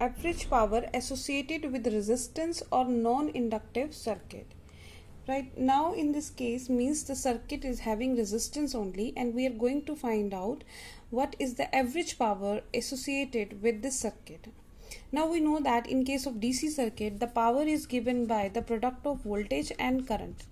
average power associated with resistance or non-inductive circuit. Right now in this case means the circuit is having resistance only, and we are going to find out what is the average power associated with this circuit. Now we know that in case of DC circuit, the power is given by the product of voltage and current.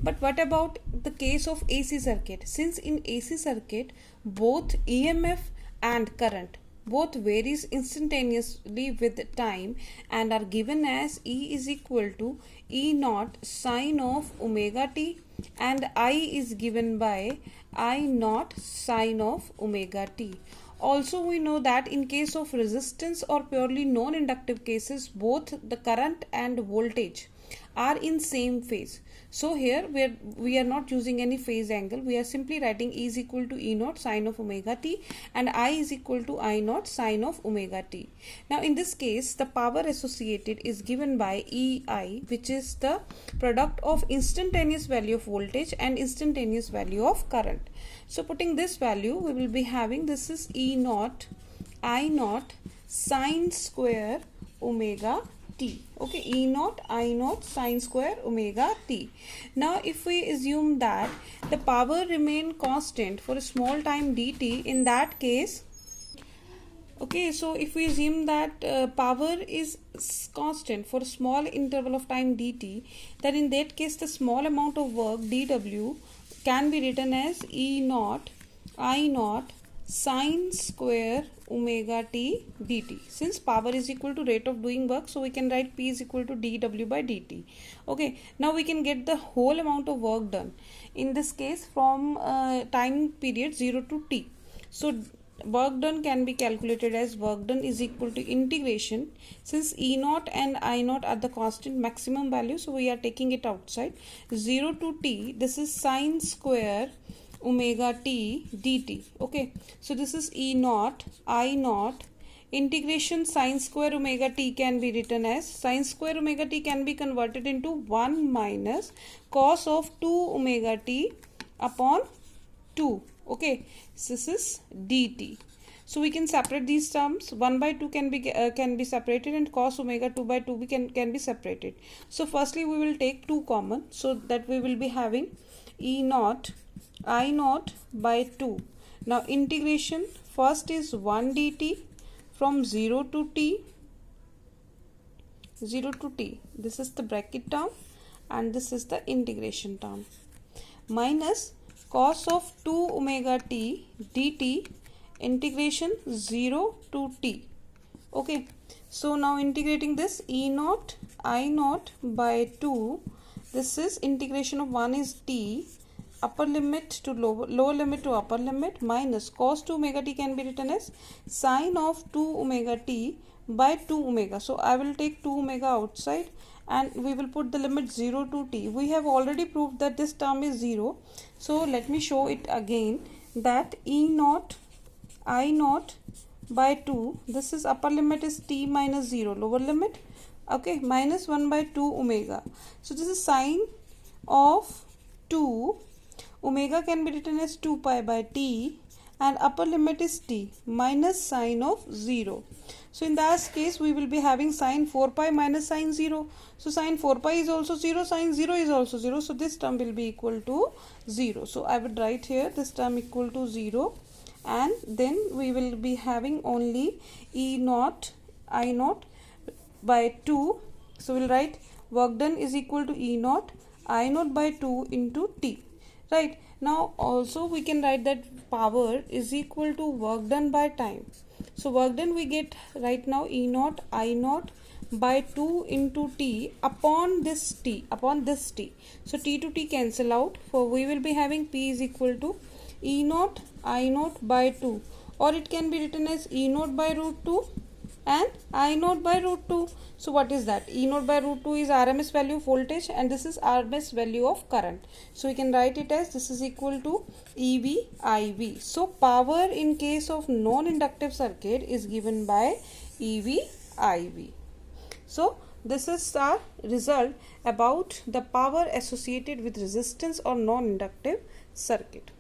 But what about the case of AC circuit? Since in AC circuit, both EMF and current both varies instantaneously with time and are given as E is equal to E naught sine of omega t, and I is given by I naught sine of omega t. Also we know that in case of resistance or purely non-inductive cases, both the current and voltage are in same phase. So here we are not using any phase angle. We are simply writing E is equal to E naught sine of omega t and I is equal to I naught sine of omega t. Now in this case, the power associated is given by EI, which is the product of instantaneous value of voltage and instantaneous value of current. So putting this value, we will be having, this is E naught I naught sine square omega t. Okay, E naught I naught sine square omega t. Now if we assume that the power remain constant for a small time dt, in that case, okay, so if we assume that power is constant for a small interval of time dt, then in that case the small amount of work dw can be written as E naught I naught sine square omega t dt. Since power is equal to rate of doing work, so we can write P is equal to dw by dt. Okay, now we can get the whole amount of work done, in this case from time period 0 to t. So work done can be calculated as work done is equal to integration. Since E naught and I naught are the constant maximum value, so we are taking it outside. 0 to t, this is sine square omega t dt. Okay, so this is E naught I naught integration sine square omega t can be written as, sine square omega t can be converted into 1 minus cos of 2 omega t upon 2. Okay, so this is dt. So we can separate these terms. 1 by 2 can be separated, and cos omega 2 by 2 can be separated. So firstly we will take 2 common, so that we will be having E naught I naught by 2. Now integration, first is 1 dt from 0 to t, 0 to t. This is the bracket term and this is the integration term, minus cos of 2 omega t dt integration 0 to t. Okay, so now integrating this, E naught I naught by 2, this is integration of 1 is t, upper limit to lower limit to upper limit, minus cos 2 omega t can be written as sine of 2 omega t by 2 omega. So I will take 2 omega outside and we will put the limit 0 to t. We have already proved that this term is 0. So let me show it again, that E naught I naught by 2, this is upper limit is t minus 0, lower limit, okay, minus 1 by 2 omega. So this is sine of 2, omega can be written as 2 pi by t, and upper limit is t, minus sine of 0. So in that case we will be having sine 4 pi minus sine 0. So sine 4 pi is also 0, sine 0 is also 0. So this term will be equal to 0. So I would write here this term equal to 0, and then we will be having only E naught I naught by 2. So we'll write work done is equal to E naught I naught by 2 into t. Right, now also we can write that power is equal to work done by time. So work done we get right now E naught I naught by 2 into t upon this t, So t to t cancel out, for we will be having P is equal to E naught I naught by 2, or it can be written as E naught by root 2 and I naught by root 2. So what is that? E naught by root 2 is RMS value of voltage and this is RMS value of current. So we can write it as this is equal to EV IV. So power in case of non-inductive circuit is given by EV IV. So this is our result about the power associated with resistance or non-inductive circuit.